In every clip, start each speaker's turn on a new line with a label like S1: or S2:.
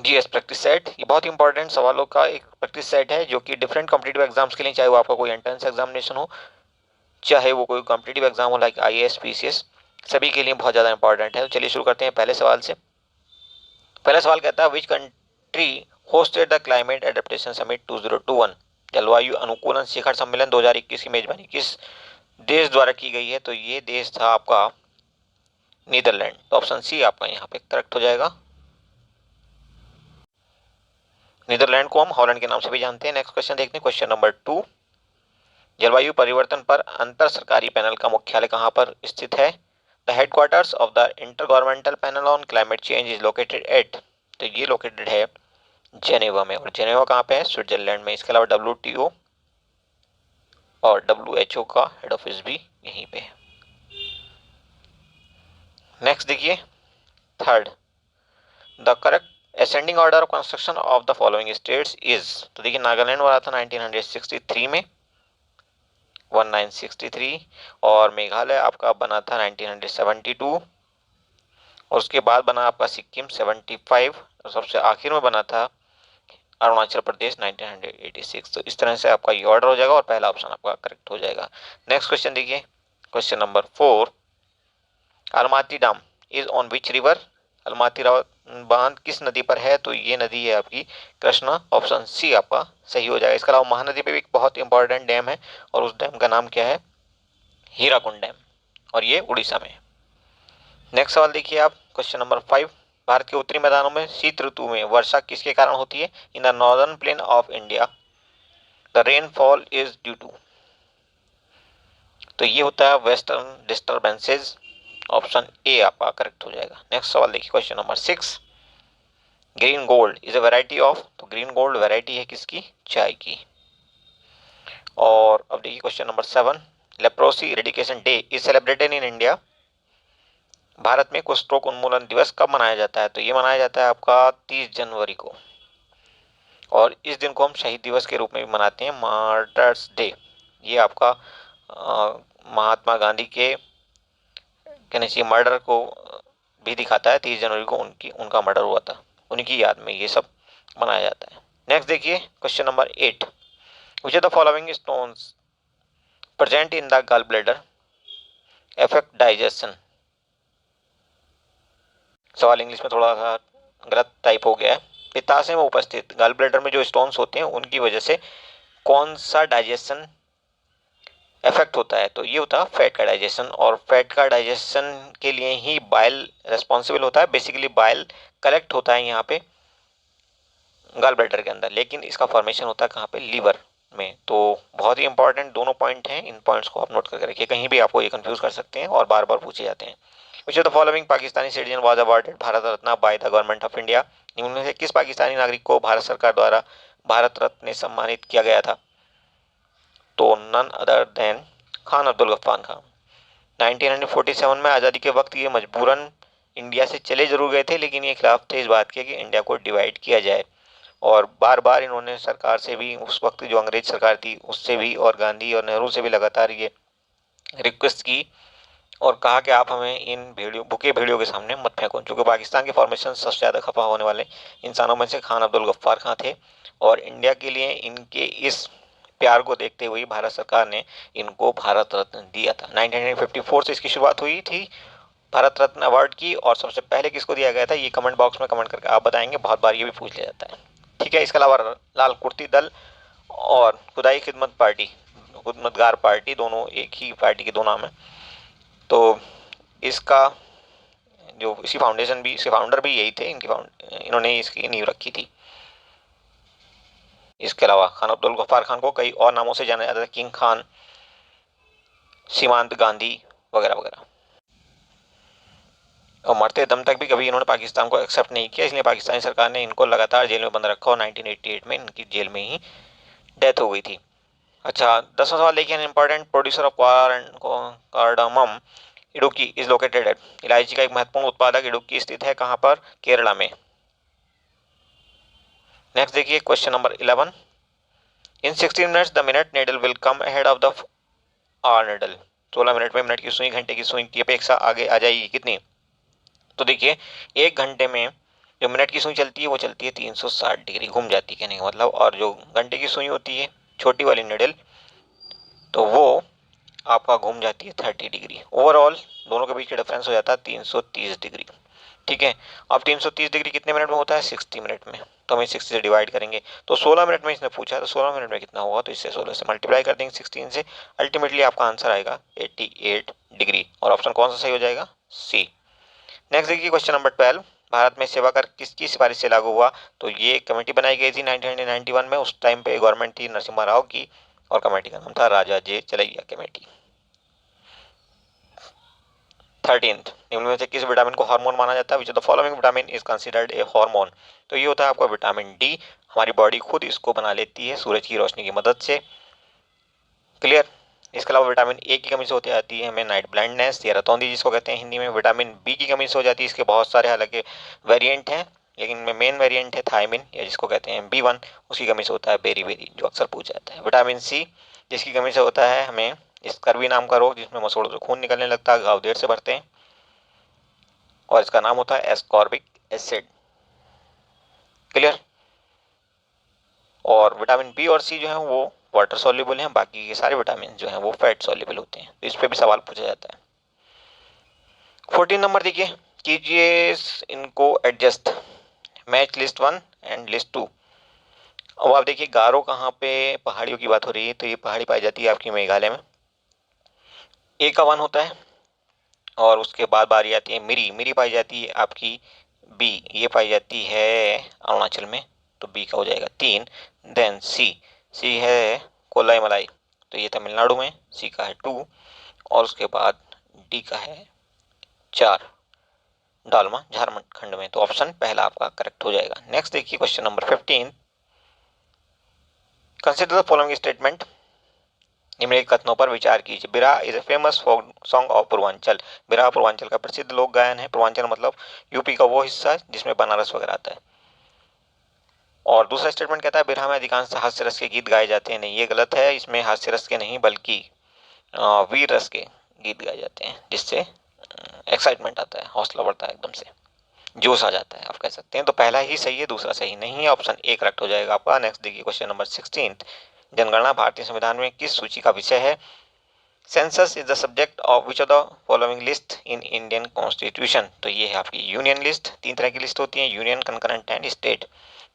S1: GS practice set, ये बहुत important सवालों का एक प्रैक्टिस सेट है जो कि डिफरेंट कॉम्पिटिटिव एग्जाम्स के लिए, चाहे वो आपका कोई एंट्रेंस एग्जामिनेशन हो, चाहे वो कोई कॉम्पिटिटिव एग्जाम हो लाइक आईएएस पीसीएस, सभी के लिए बहुत ज़्यादा इंपॉर्टेंट है। तो चलिए शुरू करते हैं पहले सवाल से। पहला सवाल कहता है विच country hosted the climate adaptation summit 2021, जलवायु अनुकूलन शिखर सम्मेलन 2021 की मेजबानी किस देश द्वारा की गई है? तो ये देश था आपका नीदरलैंड। तो ऑप्शन सी आपका यहाँ पे करेक्ट हो जाएगा। नीदरलैंड को हम हॉलैंड के नाम से भी जानते हैं। नेक्स्ट क्वेश्चन देखते हैं, क्वेश्चन नंबर 2। जलवायु परिवर्तन पर अंतर सरकारी पैनल का मुख्यालय कहाँ पर स्थित है? The headquarters of the inter governmental panel on climate change is located at, तो ये लोकेटेड है जेनेवा में। और जेनेवा कहाँ पे है? स्विट्जरलैंड में। इसके अलावा डब्ल्यूटीओ और डब्ल्यूएचओ का हेड ऑफिस भी यहीं पे है। नेक्स्ट देखिए, third, the correct ascending order of construction of the following states is, तो देखिए नागालैंड वाला था 1963 में 1963, और मेघालय आपका बना था 1972, और उसके बाद बना आपका सिक्किम 75, और सबसे आखिर में बना था अरुणाचल प्रदेश 1986। तो इस तरह से आपका ये ऑर्डर हो जाएगा और पहला ऑप्शन आपका करेक्ट हो जाएगा। नेक्स्ट क्वेश्चन देखिए, question number 4, Almaty dam is on which river, Almaty बांध किस नदी पर है? तो ये नदी है आपकी कृष्णा। ऑप्शन सी आपका सही हो जाएगा। इसके अलावा महानदी पे भी एक बहुत इंपॉर्टेंट डैम है, और उस डैम का नाम क्या है? हीराकुंड डैम, और ये उड़ीसा में। नेक्स्ट सवाल देखिए आप, क्वेश्चन नंबर 5, भारत के उत्तरी मैदानों में शीत ऋतु में वर्षा किसके कारण होती है? In the northern plain of India the rainfall is due to, तो ये होता है वेस्टर्न डिस्टर्बेंसेज। ऑप्शन ए आपका करेक्ट हो जाएगा। नेक्स्ट सवाल देखिए, question number 6, green gold is a variety of, तो ग्रीन गोल्ड वैरायटी है किसकी? चाय की। और अब देखिए question number 7, leprosy eradication day is celebrated in India, Bharat में कुष्ठ रोग उन्मूलन दिवस कब मनाया जाता है? तो ये मनाया जाता है आपका 30 जनवरी को, और इस दिन को हम शहीद दिवस के रूप में भी मनाते हैं, मार्टर्स डे। ये आपका महात्मा गांधी के कहने चाहिए मर्डर को भी दिखाता है। 30 जनवरी को उनका मर्डर हुआ था, उन्हीं की याद में ये सब मनाया जाता है। नेक्स्ट देखिए, question number 8, which are the following stones present in the gall bladder affect digestion, सवाल इंग्लिश में थोड़ा सा गलत टाइप हो गया है। पित्ताशय में उपस्थित गॉल ब्लैडर में जो स्टोन्स होते हैं उनकी वजह से कौन सा डाइजेशन इफेक्ट होता है? तो ये होता है फैट का डाइजेशन, और फैट का डाइजेशन के लिए ही बाइल रेस्पॉन्सिबल होता है। बेसिकली बाइल कलेक्ट होता है यहाँ पे गॉल ब्लैडर के अंदर, लेकिन इसका फॉर्मेशन होता है कहाँ पे? लीवर में। तो बहुत ही इंपॉर्टेंट दोनों पॉइंट हैं, इन पॉइंट्स को आप नोट करके रखिए, कहीं भी आपको ये कंफ्यूज कर सकते हैं और बार बार पूछे जाते हैं। Which of the following Pakistani citizen was awarded Bharat Ratna by the government of India, निम्न में से किस पाकिस्तानी नागरिक को भारत सरकार द्वारा भारत रत्न ने सम्मानित किया गया था? तो none other than Khan Abdul Ghaffar Khan. 1947 में आज़ादी के वक्त ये मजबूरन इंडिया से चले जरूर गए थे, लेकिन ये खिलाफ थे इस बात के कि इंडिया को डिवाइड किया जाए, और बार बार इन्होंने सरकार से भी, उस वक्त जो अंग्रेज सरकार थी उससे भी, और गांधी और नेहरू से भी लगातार ये रिक्वेस्ट की और कहा कि आप हमें इन भेड़ियों, भूखे भेड़ियों के सामने मत फेंको। चूंकि पाकिस्तान के फॉर्मेशन सबसे ज़्यादा खफा होने वाले इंसानों में से खान अब्दुल गफ्फार खां थे, और इंडिया के लिए इनके इस प्यार को देखते हुए भारत सरकार ने इनको भारत रत्न दिया था। 1954 से इसकी शुरुआत हुई थी भारत रत्न अवार्ड की, और सबसे पहले किसको दिया गया था ये कमेंट बॉक्स में कमेंट करके आप बताएंगे, बहुत बार ये भी पूछ लिया जाता है। ठीक है, इसके अलावा लाल कुर्ती दल और खुदाई खिदमत पार्टी, खिदमतगार पार्टी, दोनों एक ही पार्टी के दो नाम है। तो इसका जो इसी फाउंडेशन भी, इसके फाउंडर भी यही थे, इन्होंने इसकी नींव रखी थी। इसके अलावा खान अब्दुल गफ्फार खान को कई और नामों से जाना जाता है, किंग खान, सीमांत गांधी वगैरह वगैरह। और मरते दम तक भी कभी इन्होंने पाकिस्तान को एक्सेप्ट नहीं किया, इसलिए पाकिस्तानी सरकार ने इनको लगातार जेल में बंद रखा, और 1988 में इनकी जेल में ही डेथ हो गई थी। अच्छा, 10वां सवाल देखिए, important producer of cardamom Idukki is located at, इलायची का एक महत्वपूर्ण उत्पादक इडुक्की स्थित है कहाँ पर? केरला में। नेक्स्ट देखिए, question number 11, in 16 minutes the minute needle will come ahead of the hour needle, 16 minute में मिनट की सुई घंटे की सुई की अपेक्षा आगे आ जाएगी कितनी? तो देखिए, एक घंटे में जो मिनट की सुई चलती है वो चलती है 360 डिग्री, घूम जाती है कहने का मतलब। और जो घंटे की सुई होती है छोटी वाली निडल, तो वो आपका घूम जाती है 30 डिग्री। ओवरऑल दोनों के बीच का डिफरेंस हो जाता है 330 डिग्री। ठीक है, अब 330 डिग्री कितने मिनट में होता है? 60 मिनट में। तो हम 60 से डिवाइड करेंगे, तो 16 मिनट में इसने पूछा है, तो 16 मिनट में कितना होगा? तो इससे 16 से मल्टीप्लाई कर देंगे 16 से, अल्टीमेटली आपका आंसर आएगा 88 डिग्री। और ऑप्शन कौन सा सही हो जाएगा? सी। नेक्स्ट देखिए क्वेश्चन नंबर 12। भारत में सेवा कर किसकी सिफारिश से लागू हुआ? तो ये कमेटी बनाई गई थी 1991 में। उस टाइम पे गवर्नमेंट थी नरसिम्हा राव की, और कमेटी का नाम था राजा जे चलैया कमेटी। 13th, निम्न में से किस विटामिन को हार्मोन माना जाता है? Which of the following vitamin is considered a hormone? तो ये होता है आपका विटामिन डी। हमारी बॉडी खुद इसको बना लेती है सूरज की रोशनी की मदद से। क्लियर। इसके अलावा विटामिन ए की कमी से होती आती है हमें नाइट ब्लाइंडनेस या रतौंधी जिसको कहते हैं हिंदी में। विटामिन बी की कमी से हो जाती है, इसके बहुत सारे हालांकि वेरिएंट हैं, लेकिन मेन वेरिएंट है थायमिन या जिसको कहते हैं B1, उसकी कमी से होता है बेरी बेरी, जो अक्सर पूछा जाता है। विटामिन सी जिसकी कमी से होता है हमें स्कर्वी नाम का रोग, जिसमें मसोड़ों से खून निकलने लगता है, घाव देर से भरते हैं, और इसका नाम होता है एस्कॉर्बिक एसिड। क्लियर। और विटामिन बी और सी जो है वो वाटर सॉल्युबल हैं, बाकी के सारे विटामिन जो हैं वो फैट सॉल्युबल होते हैं। तो इस पे भी सवाल पूछा जाता है। 14 नंबर देखिए, कीजिए इनको adjust, match list 1 and list 2। अब आप देखिए गारो कहाँ पे, पहाड़ियों की बात हो रही है, तो ये पहाड़ी पाई जाती है आपकी मेघालय में। ए का 1 होता है, और उसके बाद बारी आती है मिरी। मिरी पाई जाती है आपकी बी, ये पाई जाती है अरुणाचल में, तो बी का हो जाएगा 3। देन सी, सी है कोलाई मलाई, तो ये तमिलनाडु में, सी का है 2। और उसके बाद डी का है 4, डालमा झारखंड में। तो ऑप्शन पहला आपका करेक्ट हो जाएगा। नेक्स्ट देखिए question number 15। Consider the following statement, निम्नलिखित कथनों पर विचार कीजिए। Birha is a famous folk song of Purvanchal. Birha Purvanchal का प्रसिद्ध लोक गायन है। पूर्वांचल मतलब यूपी का वो हिस्सा जिसमें बनारस वगैरह आता है। और दूसरा स्टेटमेंट कहता है बिरहा में अधिकांश हास्य रस के गीत गाए जाते हैं। नहीं, ये गलत है, इसमें हास्य रस के नहीं बल्कि वीर रस के गीत गाए जाते हैं, जिससे एक्साइटमेंट आता है, हौसला बढ़ता है, एकदम से जोश आ जाता है, आप कह सकते हैं। तो पहला ही सही है, दूसरा सही नहीं है, ऑप्शन ए करेक्ट हो जाएगा आपका। नेक्स्ट देखिए क्वेश्चन नंबर 16। जनगणना भारतीय संविधान में किस सूची का विषय है? Census is the subject of which of the following list in Indian constitution? तो ये है आपकी यूनियन लिस्ट। 3 तरह की लिस्ट होती है, यूनियन, कंकरेंट एंड स्टेट।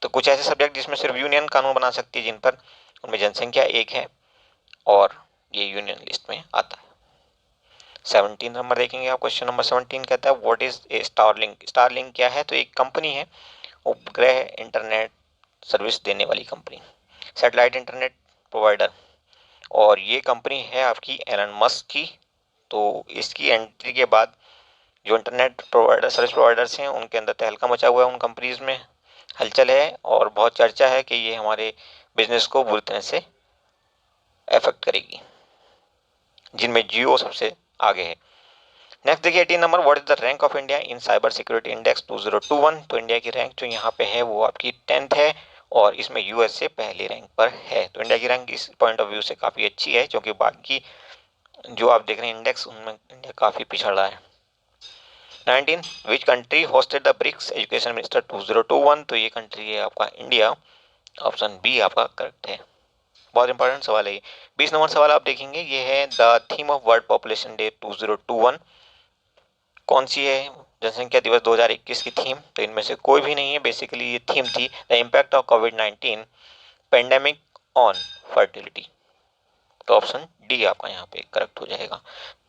S1: तो कुछ ऐसे सब्जेक्ट जिसमें सिर्फ यूनियन कानून बना सकती है, जिन पर उनमें जनसंख्या 1 है, और ये यूनियन लिस्ट में आता है। 17 नंबर देखेंगे आप। क्वेश्चन नंबर 17 कहता है what is a Starlink? Starlink क्या है? तो एक कंपनी है, उपग्रह इंटरनेट सर्विस देने वाली कंपनी, सैटेलाइट इंटरनेट प्रोवाइडर। और ये कंपनी है आपकी एलन मस्क की। तो इसकी एंट्री के बाद जो इंटरनेट प्रोवाइडर, सर्विस प्रोवाइडर्स हैं, उनके अंदर तहलका मचा हुआ है, उन कंपनीज में हलचल है, और बहुत चर्चा है कि ये हमारे बिजनेस को बुरी तरह से अफेक्ट करेगी, जिनमें जियो सबसे आगे है। नेक्स्ट देखिए 18 number, what is the rank of India in cyber security index 2021? तो इंडिया की रैंक जो यहाँ पे है वो आपकी 10th है, और इसमें यूएस से पहले रैंक पर है। तो इंडिया की रैंक इस पॉइंट ऑफ व्यू से काफ़ी अच्छी है, क्योंकि बाकी जो आप देख रहे हैं इंडेक्स, उनमें इंडिया काफ़ी पिछड़ रहा है। 19, which country hosted the BRICS education minister 2021? तो ये कंट्री है आपका इंडिया, ऑप्शन बी आपका करेक्ट है। बहुत इंपॉर्टेंट सवाल है ये। 20 नंबर सवाल आप देखेंगे, ये है the theme of world population day 2021 कौन सी है? जनसंख्या दिवस 2021 की थीम। तो इनमें से कोई भी नहीं है, बेसिकली ये थीम थी the impact of covid pandemic on fertility. तो ऑप्शन डी आपका यहाँ पे करेक्ट हो जाएगा।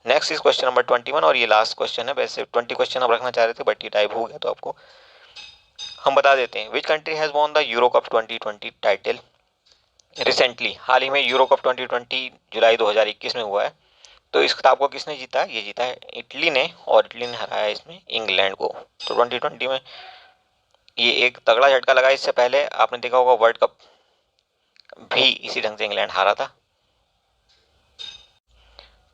S1: नेक्स्ट इज क्वेश्चन नंबर 21, और ये लास्ट क्वेश्चन है। वैसे 20 क्वेश्चन हम रखना चाह रहे थे, बट ये टाइप हो गया, तो आपको हम बता देते हैं। Which country has won the Euro Cup 2020 title recently? हाल ही में यूरो कप 2020 जुलाई 2021 में हुआ है। तो इस खिताब को किसने जीता? ये जीता है इटली ने, और इटली ने हराया इसमें इंग्लैंड को। तो 2020 में ये एक तगड़ा झटका लगा। इससे पहले आपने देखा होगा वर्ल्ड कप भी इसी ढंग से इंग्लैंड हारा था।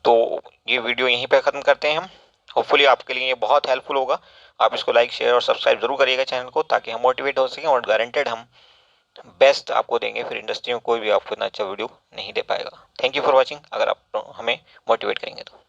S1: तो ये वीडियो यहीं पे ख़त्म करते हैं हम। होपफुली आपके लिए ये बहुत हेल्पफुल होगा। आप इसको लाइक, शेयर और सब्सक्राइब जरूर करिएगा चैनल को, ताकि हम मोटिवेट हो सकें, और गारंटेड हम बेस्ट आपको देंगे। फिर इंडस्ट्री में कोई भी आपको इतना अच्छा वीडियो नहीं दे पाएगा। Thank you for watching. अगर आप हमें मोटिवेट करेंगे तो।